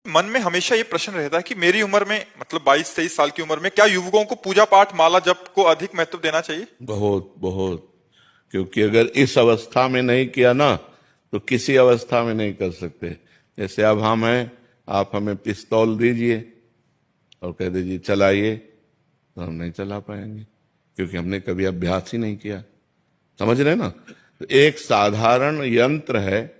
मन में हमेशा ये प्रश्न रहता है कि मेरी उम्र में मतलब 22-23 साल की उम्र में क्या युवकों को पूजा पाठ माला जप को अधिक महत्व देना चाहिए? बहुत बहुत। क्योंकि अगर इस अवस्था में नहीं किया ना तो किसी अवस्था में नहीं कर सकते। जैसे अब हम हैं, आप हमें पिस्तौल दीजिए और कह दीजिए चलाइए, तो हम नहीं चला पाएंगे क्योंकि हमने कभी अभ्यास ही नहीं किया। समझ रहे ना? तो एक साधारण यंत्र है,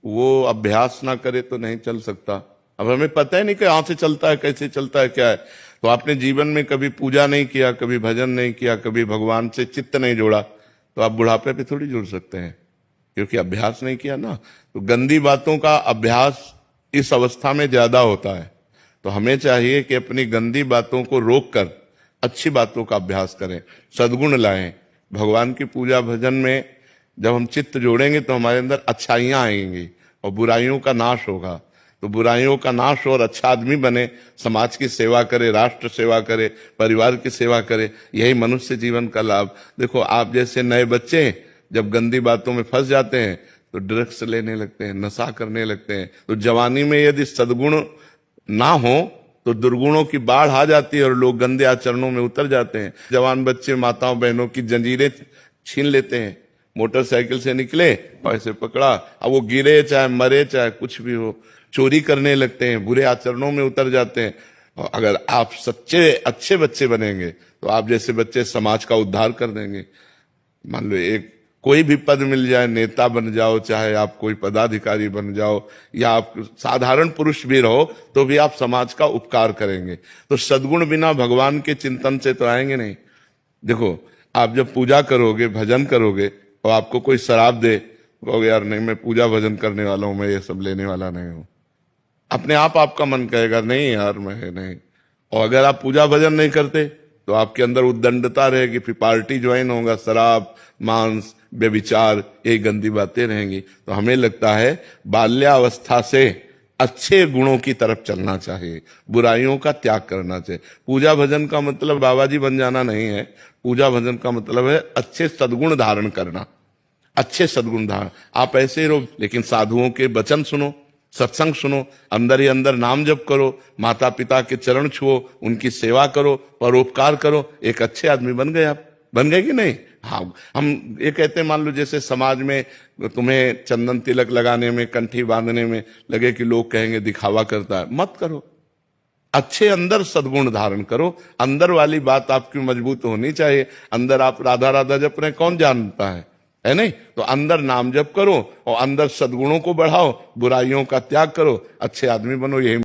वो अभ्यास ना करे तो नहीं चल सकता। अब हमें पता ही नहीं कि कहाँ से चलता है, कैसे चलता है, क्या है। तो आपने जीवन में कभी पूजा नहीं किया, कभी भजन नहीं किया, कभी भगवान से चित्त नहीं जोड़ा, तो आप बुढ़ापे पे थोड़ी जुड़ सकते हैं, क्योंकि अभ्यास नहीं किया ना। तो गंदी बातों का अभ्यास इस अवस्था में ज्यादा होता है। तो हमें चाहिए कि अपनी गंदी बातों को रोककर अच्छी बातों का अभ्यास करें, सद्गुण लाएं। भगवान की पूजा भजन में जब हम चित्त जोड़ेंगे तो हमारे अंदर अच्छाइयां आएंगी और बुराइयों का नाश होगा। तो बुराइयों का नाश और अच्छा आदमी बने, समाज की सेवा करे, राष्ट्र सेवा करे, परिवार की सेवा करे, यही मनुष्य जीवन का लाभ। देखो, आप जैसे नए बच्चे जब गंदी बातों में फंस जाते हैं तो ड्रग्स लेने लगते हैं, नशा करने लगते हैं। तो जवानी में यदि सद्गुण ना हो तो दुर्गुणों की बाढ़ आ जाती है और लोग गंदे आचरणों में उतर जाते हैं। जवान बच्चे माताओं बहनों की जंजीरें छीन लेते हैं। मोटरसाइकिल से निकले और ऐसे पकड़ा, अब वो गिरे चाहे मरे चाहे कुछ भी हो, चोरी करने लगते हैं, बुरे आचरणों में उतर जाते हैं। और अगर आप सच्चे अच्छे बच्चे बनेंगे तो आप जैसे बच्चे समाज का उद्धार कर देंगे। मान लो एक कोई भी पद मिल जाए, नेता बन जाओ, चाहे आप कोई पदाधिकारी बन जाओ, या आप साधारण पुरुष भी रहो, तो भी आप समाज का उपकार करेंगे। तो सद्गुण बिना भगवान के चिंतन से तो आएंगे नहीं। देखो, आप जब पूजा करोगे, भजन करोगे और आपको कोई शराब दे, कहोगे यार नहीं, मैं पूजा भजन करने वाला हूं, मैं ये सब लेने वाला नहीं हूं। अपने आप आपका मन कहेगा नहीं यार मैं नहीं। और अगर आप पूजा भजन नहीं करते तो आपके अंदर उद्दंडता रहेगी, फिर पार्टी ज्वाइन होगा, शराब, मांस, व्यभिचार, ये गंदी बातें रहेंगी। तो हमें लगता है बाल्यावस्था से अच्छे गुणों की तरफ चलना चाहिए, बुराइयों का त्याग करना चाहिए। पूजा भजन का मतलब बाबा जी बन जाना नहीं है। पूजा भजन का मतलब है अच्छे सद्गुण धारण करना, अच्छे सद्गुण धारण। आप ऐसे ही रहो, लेकिन साधुओं के वचन सुनो, सत्संग सुनो, अंदर ही अंदर नाम जप करो, माता पिता के चरण छुओ, उनकी सेवा करो, परोपकार करो, एक अच्छे आदमी बन गए। आप बन गए कि नहीं? हाँ, हम ये कहते हैं, मान लो जैसे समाज में तुम्हें चंदन तिलक लगाने में, कंठी बांधने में लगे कि लोग कहेंगे दिखावा करता है, मत करो। अच्छे अंदर सद्गुण धारण करो। अंदर वाली बात आपकी मजबूत होनी चाहिए। अंदर आप राधा राधा जप रहे, कौन जानता है नहीं? तो अंदर नाम जप करो और अंदर सद्गुणों को बढ़ाओ, बुराइयों का त्याग करो, अच्छे आदमी बनो। यही